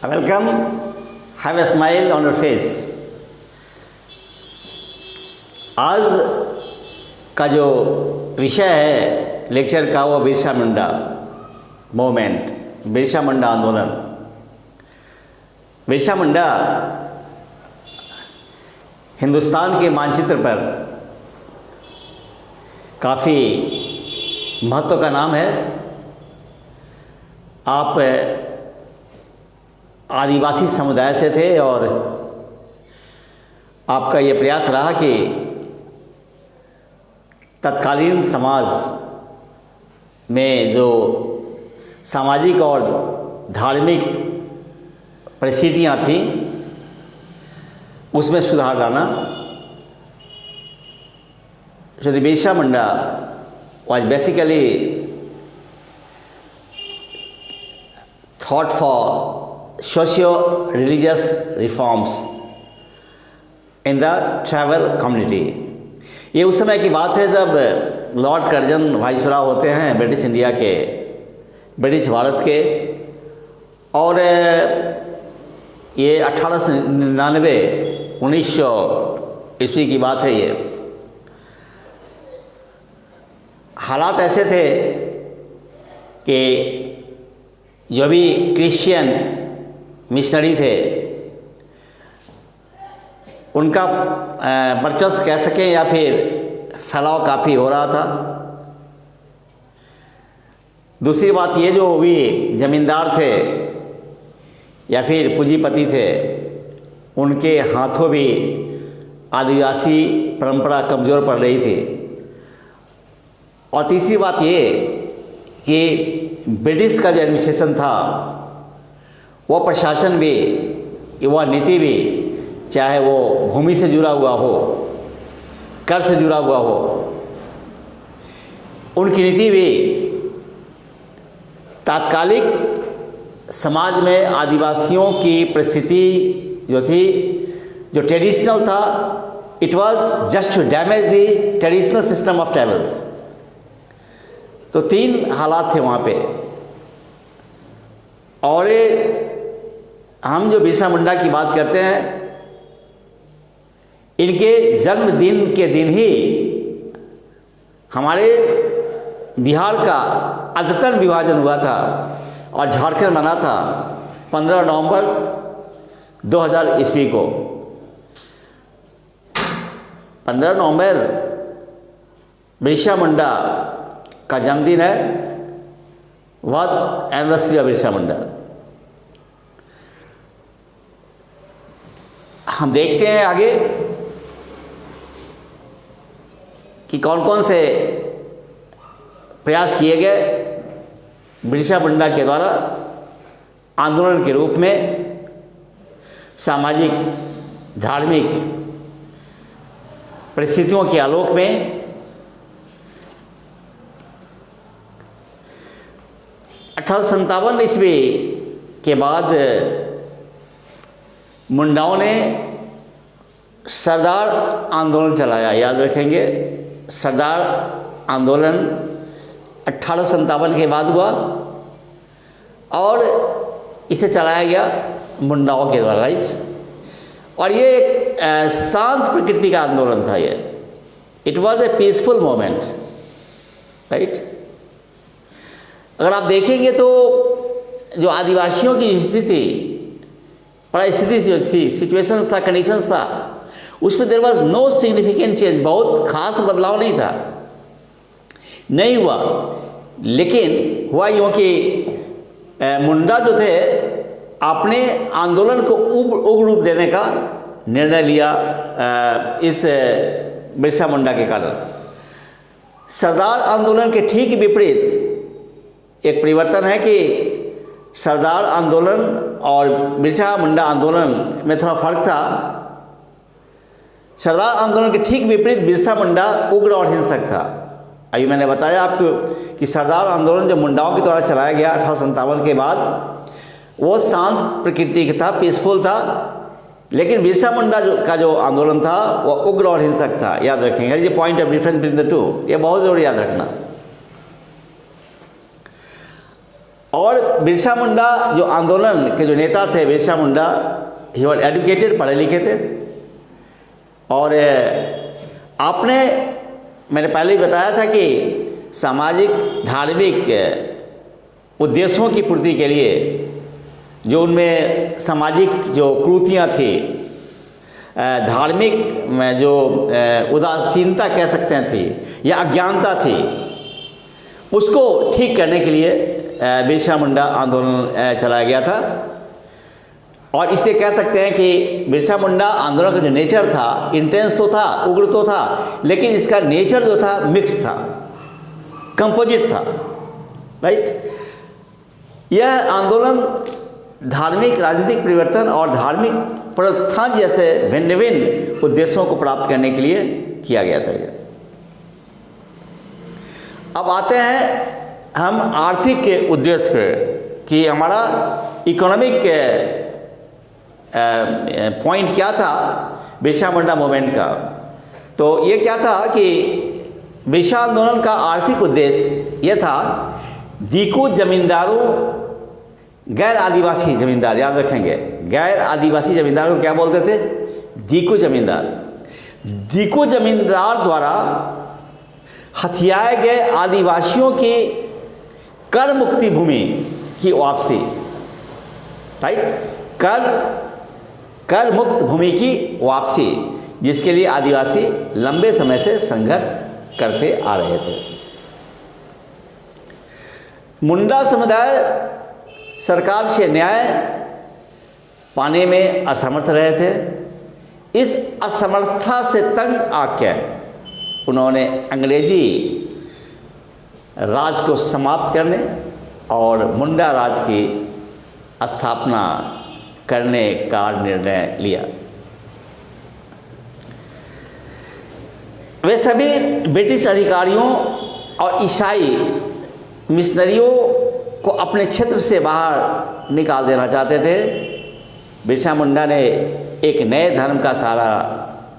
Welcome, have a smile on your face. आज का जो विषय है लेक्चर का वो बिरसा मुंडा मूवमेंट, बिरसा मुंडा आंदोलन। बिरसा मुंडा हिंदुस्तान के मानचित्र पर काफ़ी महत्व का नाम है। आप आदिवासी समुदाय से थे और आपका ये प्रयास रहा कि तत्कालीन समाज में जो सामाजिक और धार्मिक परिस्थितियाँ थीं उसमें सुधार लाना। So the Birsa Munda was basically thought for socio-religious reforms in the tribal community। ये उस समय की बात है जब लॉर्ड कर्जन वाइसरॉय होते हैं ब्रिटिश इंडिया के, ब्रिटिश भारत के, और ये 1899 1900 ईस्वी की बात है। ये हालात ऐसे थे कि जो भी क्रिश्चियन मिशनरी थे उनका वर्चस्व कह सकें या फिर फैलाव काफ़ी हो रहा था। दूसरी बात ये, जो भी ज़मींदार थे या फिर पूंजीपति थे उनके हाथों भी आदिवासी परंपरा कमज़ोर पड़ रही थी। और तीसरी बात ये कि ब्रिटिश का जो एडमिनिस्ट्रेशन था, वो प्रशासन भी, वह नीति भी, चाहे वो भूमि से जुड़ा हुआ हो, कर से जुड़ा हुआ हो, उनकी नीति भी तात्कालिक समाज में आदिवासियों की परिस्थिति जो थी, जो ट्रेडिशनल था, it was just to damage the traditional system of tribals. तो तीन हालात थे वहाँ पे। और हम जो बिरसा मुंडा की बात करते हैं, इनके जन्मदिन के दिन ही हमारे बिहार का अद्यतन विभाजन हुआ था और झारखंड बना था 15 नवंबर 2000 ईस्वी को। 15 नवंबर बिरसा मुंडा का जन्मदिन है, worth anniversary of Birsa Munda. हम देखते हैं आगे कि कौन कौन से प्रयास किए गए बिरसा मुंडा के द्वारा आंदोलन के रूप में सामाजिक धार्मिक परिस्थितियों के आलोक में। 1857 ईस्वी के बाद मुंडाओं ने सरदार आंदोलन चलाया। याद रखेंगे, सरदार आंदोलन 1857 के बाद हुआ और इसे चलाया गया मुंडाओं के द्वारा, राइट। और ये एक शांत प्रकृति का आंदोलन था। ये it was a peaceful moment, right. अगर आप देखेंगे तो जो आदिवासियों की स्थिति, परिस्थिति जो थी, सिचुएशंस था, कंडीशंस था, उसमें there was no significant change, बहुत खास बदलाव नहीं था, नहीं हुआ। लेकिन हुआ यूँ कि मुंडा जो थे अपने आंदोलन को उग्र रूप देने का निर्णय लिया इस बिरसा मुंडा के कारण। सरदार आंदोलन के ठीक विपरीत एक परिवर्तन है कि सरदार आंदोलन और बिरसा मुंडा आंदोलन में थोड़ा फर्क था। सरदार आंदोलन के ठीक विपरीत बिरसा मुंडा उग्र और हिंसक था। अभी मैंने बताया आपको कि सरदार आंदोलन जो मुंडाओं के द्वारा चलाया गया 1857 के बाद, वो शांत प्रकृति का था, पीसफुल था। लेकिन बिरसा मुंडा का जो आंदोलन था वो उग्र और हिंसक था। याद रखेंगे, ये point of difference between the two, ये बहुत ज़रूरी याद रखना। और बिरसा मुंडा जो आंदोलन के जो नेता थे, Birsa Munda he was educated, पढ़े लिखे थे। और आपने, मैंने पहले ही बताया था कि सामाजिक धार्मिक उद्देश्यों की पूर्ति के लिए जो उनमें सामाजिक जो कुरीतियाँ थी, धार्मिक में जो उदासीनता कह सकते हैं थी या अज्ञानता थी, उसको ठीक करने के लिए बिरसा मुंडा आंदोलन चलाया गया था। और इसलिए कह सकते हैं कि बिरसा मुंडा आंदोलन का जो नेचर था, इंटेंस तो था, उग्र तो था, लेकिन इसका नेचर जो था मिक्स था, कंपोजिट था, राइट। यह आंदोलन धार्मिक राजनीतिक परिवर्तन और धार्मिक पुनरुत्थान जैसे भिन्न भिन्न उद्देश्यों को प्राप्त करने के लिए किया गया था। अब आते हैं हम आर्थिक के उद्देश्य पे कि हमारा इकोनॉमिक पॉइंट क्या था बिरसा मुंडा मूवमेंट का। तो ये क्या था कि बिरसा आंदोलन का आर्थिक उद्देश्य यह था, दीकू जमींदारों, गैर आदिवासी जमींदार, याद रखेंगे, गैर आदिवासी जमींदारों को क्या बोलते थे? दीकू जमींदार। दीकू जमींदार द्वारा हथियाए गए आदिवासियों की कर मुक्ति भूमि की वापसी, राइट, कर मुक्त भूमि की वापसी, जिसके लिए आदिवासी लंबे समय से संघर्ष करते आ रहे थे। मुंडा समुदाय सरकार से न्याय पाने में असमर्थ रहे थे। इस असमर्थता से तंग आकर उन्होंने अंग्रेजी राज को समाप्त करने और मुंडा राज की स्थापना करने का निर्णय लिया। वे सभी ब्रिटिश अधिकारियों और ईसाई मिशनरियों को अपने क्षेत्र से बाहर निकाल देना चाहते थे। बिरसा मुंडा ने एक नए धर्म का सहारा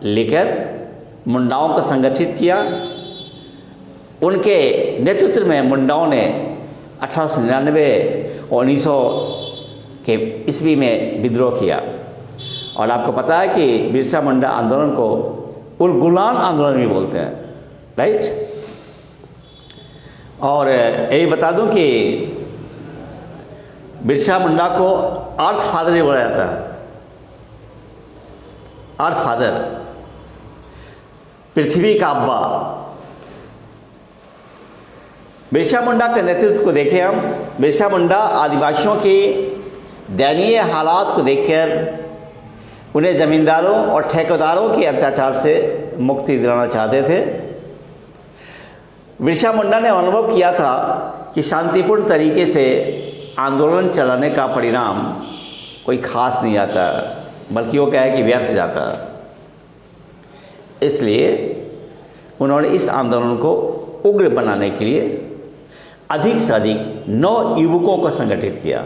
लेकर मुंडाओं को संगठित किया। उनके नेतृत्व में मुंडाओं ने 1899 और 1900 के ईस्वी में विद्रोह किया। और आपको पता है कि बिरसा मुंडा आंदोलन को उलगुलान आंदोलन भी बोलते हैं, राइट। और यही बता दूं कि बिरसा मुंडा को अर्थ फादर भी बोला जाता है। अर्थ फादर, पृथ्वी का अब्बा। बिरसा मुंडा के नेतृत्व को देखें हम। बिरसा मुंडा आदिवासियों की दयनीय हालात को देखकर उन्हें जमींदारों और ठेकेदारों के अत्याचार से मुक्ति दिलाना चाहते थे। बिरसा मुंडा ने अनुभव किया था कि शांतिपूर्ण तरीके से आंदोलन चलाने का परिणाम कोई खास नहीं आता, बल्कि वो क्या है कि व्यर्थ जाता। इसलिए उन्होंने इस आंदोलन को उग्र बनाने के लिए अधिक से अधिक 9 युवकों को संगठित किया,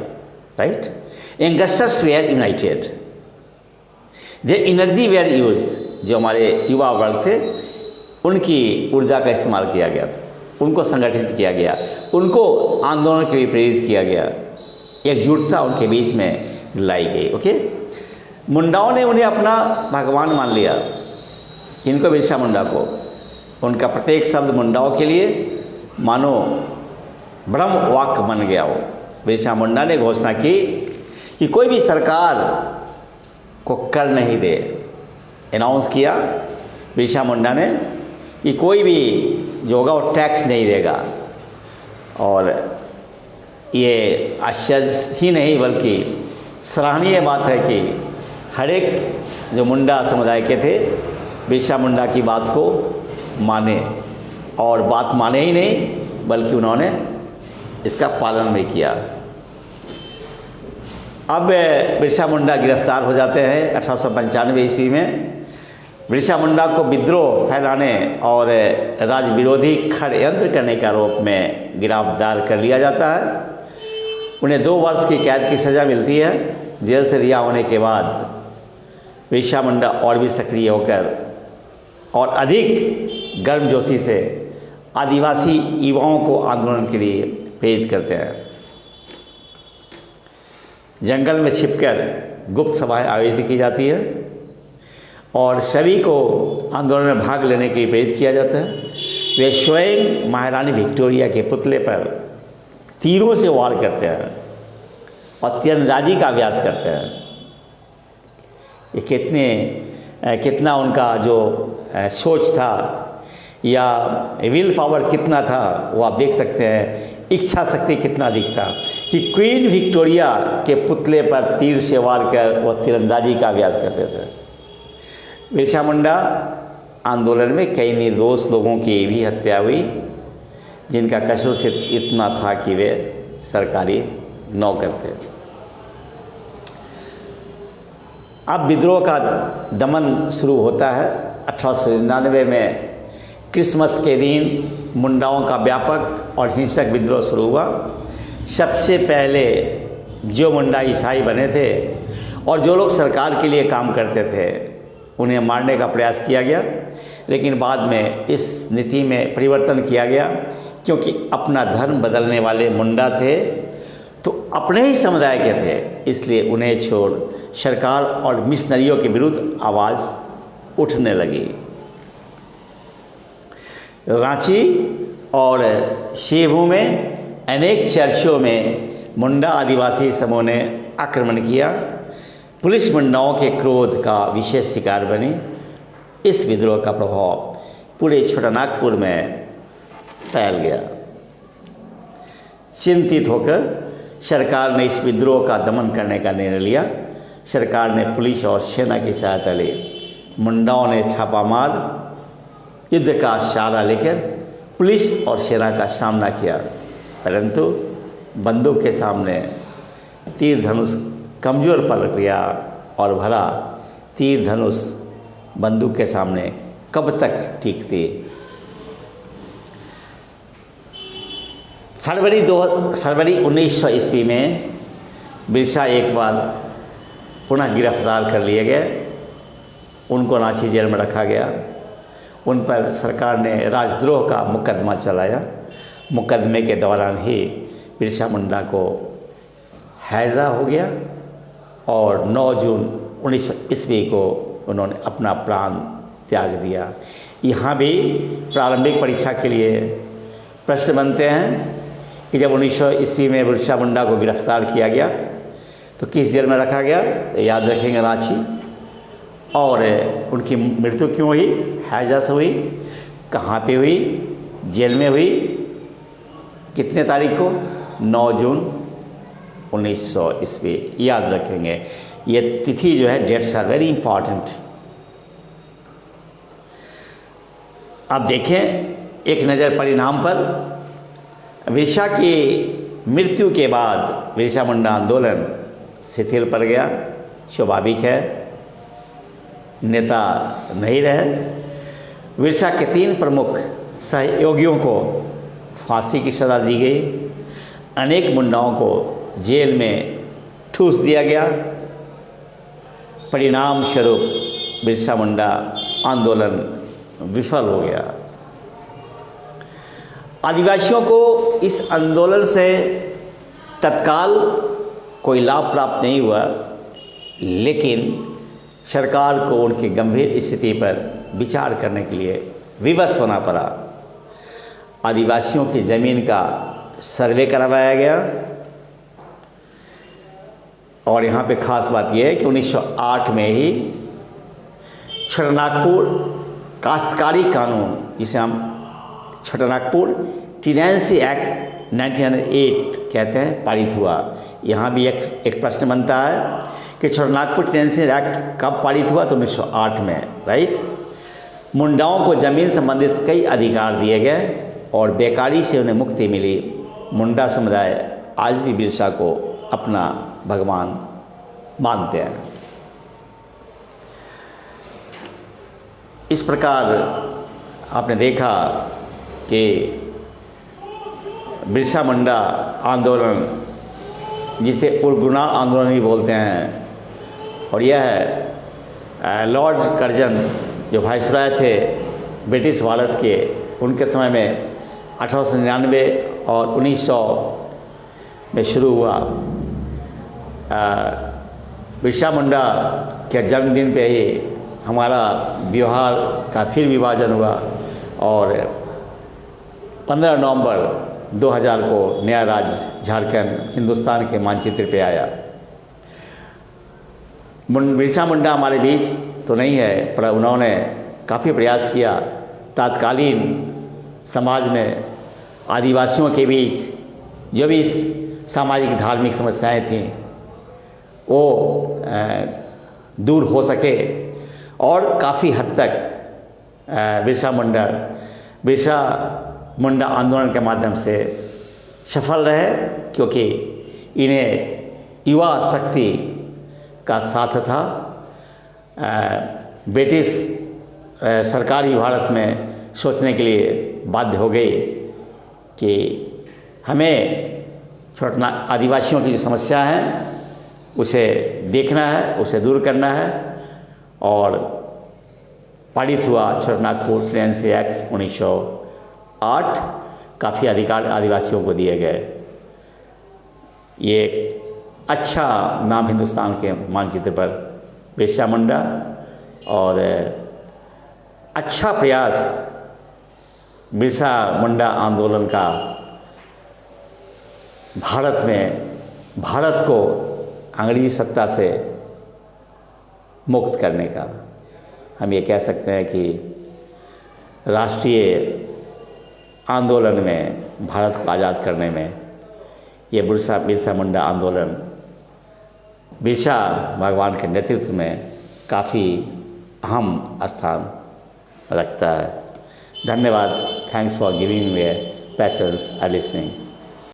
right. Youngsters were united, their energy were used. जो हमारे युवा वर्ग थे उनकी ऊर्जा का इस्तेमाल किया गया था, उनको संगठित किया गया, उनको आंदोलन के लिए प्रेरित किया गया, एकजुटता उनके बीच में लाई गई। ओके, मुंडाओं ने उन्हें अपना भगवान मान लिया। किनको? बिरसा मुंडा को। उनका प्रत्येक शब्द मुंडाओं के लिए मानो ब्रह्म वाक्य बन गया। वो बिरसा मुंडा ने घोषणा की कि कोई भी सरकार को कर नहीं दे। अनाउंस किया बिरसा मुंडा ने कि कोई भी जो होगा वो टैक्स नहीं देगा। और ये आश्चर्य ही नहीं बल्कि सराहनीय बात है कि हर एक जो मुंडा समुदाय के थे बिरसा मुंडा की बात को माने, और बात माने ही नहीं बल्कि उन्होंने इसका पालन भी किया। अब बिरसा मुंडा गिरफ्तार हो जाते हैं 1895 ईस्वी में। बिरसा मुंडा को विद्रोह फैलाने और राज विरोधी षड्यंत्र करने के आरोप में गिरफ्तार कर लिया जाता है। उन्हें 2 वर्ष की कैद की सज़ा मिलती है। जेल से रिहा होने के बाद बिरसा मुंडा और भी सक्रिय होकर और अधिक गर्मजोशी से आदिवासी युवाओं को आंदोलन के लिए प्रेरित करते हैं। जंगल में छिपकर गुप्त सभाएं आयोजित की जाती है और सभी को आंदोलन में भाग लेने के लिए प्रेरित किया जाता है। वे स्वयं महारानी विक्टोरिया के पुतले पर तीरों से वार करते हैं और तीरंदाजी का अभ्यास करते हैं। ये कितना उनका जो सोच था या विल पावर कितना था वो आप देख सकते हैं। इच्छा शक्ति कितना अधिक था कि क्वीन विक्टोरिया के पुतले पर तीर से वार कर वो तीरंदाजी का अभ्यास करते थे। बिरसा मुंडा आंदोलन में कई निर्दोष लोगों की भी हत्या हुई जिनका कसूर सिर्फ इतना था कि वे सरकारी नौकर थे। अब विद्रोह का दमन शुरू होता है। 1899 में क्रिसमस के दिन मुंडाओं का व्यापक और हिंसक विद्रोह शुरू हुआ। सबसे पहले जो मुंडा ईसाई बने थे और जो लोग सरकार के लिए काम करते थे उन्हें मारने का प्रयास किया गया, लेकिन बाद में इस नीति में परिवर्तन किया गया क्योंकि अपना धर्म बदलने वाले मुंडा थे तो अपने ही समुदाय के थे, इसलिए उन्हें छोड़ सरकार और मिशनरियों के विरुद्ध आवाज़ उठने लगी। रांची और शेभू में अनेक चर्चों में मुंडा आदिवासी समूह ने आक्रमण किया। पुलिस मुंडाओं के क्रोध का विशेष शिकार बनी। इस विद्रोह का प्रभाव पूरे छोटानागपुर में फैल गया। चिंतित होकर सरकार ने इस विद्रोह का दमन करने का निर्णय लिया। सरकार ने पुलिस और सेना की सहायता ली। मुंडाओं ने छापामार युद्ध का सहारा लेकर पुलिस और सेना का सामना किया, परंतु बंदूक के सामने तीर धनुष कमज़ोर पड़ गया और भला तीर धनुष बंदूक के सामने कब तक टिकती। फरवरी 1900 ईस्वी में बिरसा एक बार पुनः गिरफ्तार कर लिए गए। उनको रांची जेल में रखा गया। उन पर सरकार ने राजद्रोह का मुकदमा चलाया। मुकदमे के दौरान ही बिरसा मुंडा को हैज़ा हो गया और 9 जून 1900 ईस्वी को उन्होंने अपना प्राण त्याग दिया। यहाँ भी प्रारंभिक परीक्षा के लिए प्रश्न बनते हैं कि जब 1900 ईस्वी में बिरसा मुंडा को गिरफ्तार किया गया तो किस जेल में रखा गया, तो याद रखेंगे रांची। और उनकी मृत्यु क्यों हुई, हैजा से हुई, कहाँ पे हुई, जेल में हुई, कितने तारीख को, 9 जून 1900 ईस्वी। याद रखेंगे, ये तिथि जो है, डेट्स आर वेरी इंपॉर्टेंट। अब देखें एक नज़र परिणाम पर। बिरसा की मृत्यु के बाद बिरसा मुंडा आंदोलन शिथिल पड़ गया। स्वाभाविक है, नेता नहीं रहे। बिरसा के 3 प्रमुख सहयोगियों को फांसी की सज़ा दी गई। अनेक मुंडाओं को जेल में ठूस दिया गया। परिणाम स्वरूप बिरसा मुंडा आंदोलन विफल हो गया। आदिवासियों को इस आंदोलन से तत्काल कोई लाभ प्राप्त नहीं हुआ, लेकिन सरकार को उनकी गंभीर स्थिति पर विचार करने के लिए विवश होना पड़ा। आदिवासियों की ज़मीन का सर्वे करवाया गया और यहाँ पे ख़ास बात यह है कि 1908 में ही छोटानागपुर काश्तकारी कानून, जिसे हम छोटानागपुर टेनेंसी एक्ट 1908 कहते हैं, पारित हुआ। यहाँ भी एक प्रश्न बनता है कि छोटानागपुर टेनेंसी एक्ट कब पारित हुआ, तो 1908 में, राइट। मुंडाओं को ज़मीन संबंधित कई अधिकार दिए गए और बेकारी से उन्हें मुक्ति मिली। मुंडा समुदाय आज भी बिरसा को अपना भगवान मानते हैं। इस प्रकार आपने देखा कि बिरसा मुंडा आंदोलन, जिसे उलगुना आंदोलन भी बोलते हैं, और यह है लॉर्ड कर्जन जो वाइसरॉय थे ब्रिटिश भारत के, उनके समय में 1899 और 1900 में शुरू हुआ। बिरसा मुंडा के जन्मदिन पे ही हमारा बिहार का फिर विभाजन हुआ और 15 नवंबर 2000 को नया राज्य झारखंड हिंदुस्तान के मानचित्र पे आया। बिरसा मुंडा हमारे बीच तो नहीं है, पर उन्होंने काफ़ी प्रयास किया तात्कालीन समाज में आदिवासियों के बीच जो भी सामाजिक धार्मिक समस्याएं थीं वो दूर हो सके और काफ़ी हद तक बिरसा मुंडा आंदोलन के माध्यम से सफल रहे, क्योंकि इन्हें युवा शक्ति का साथ था। ब्रिटिश सरकार ही भारत में सोचने के लिए बाध्य हो गई कि हमें छोटा आदिवासियों की जो समस्या है उसे देखना है, उसे दूर करना है, और पारित हुआ छोटानागपुर टेनेंसी एक्ट 1908। काफ़ी अधिकार आदिवासियों को दिए गए। ये एक अच्छा नाम हिंदुस्तान के मानचित्र पर बिरसा मुंडा और अच्छा प्रयास बिरसा मुंडा आंदोलन का भारत को अंग्रेजी सत्ता से मुक्त करने का। हम ये कह सकते हैं कि राष्ट्रीय आंदोलन में भारत को आज़ाद करने में ये बिरसा मुंडा आंदोलन बिरसा भगवान के नेतृत्व में काफ़ी अहम स्थान रखता है। धन्यवाद। Thanks for giving me patience and listening.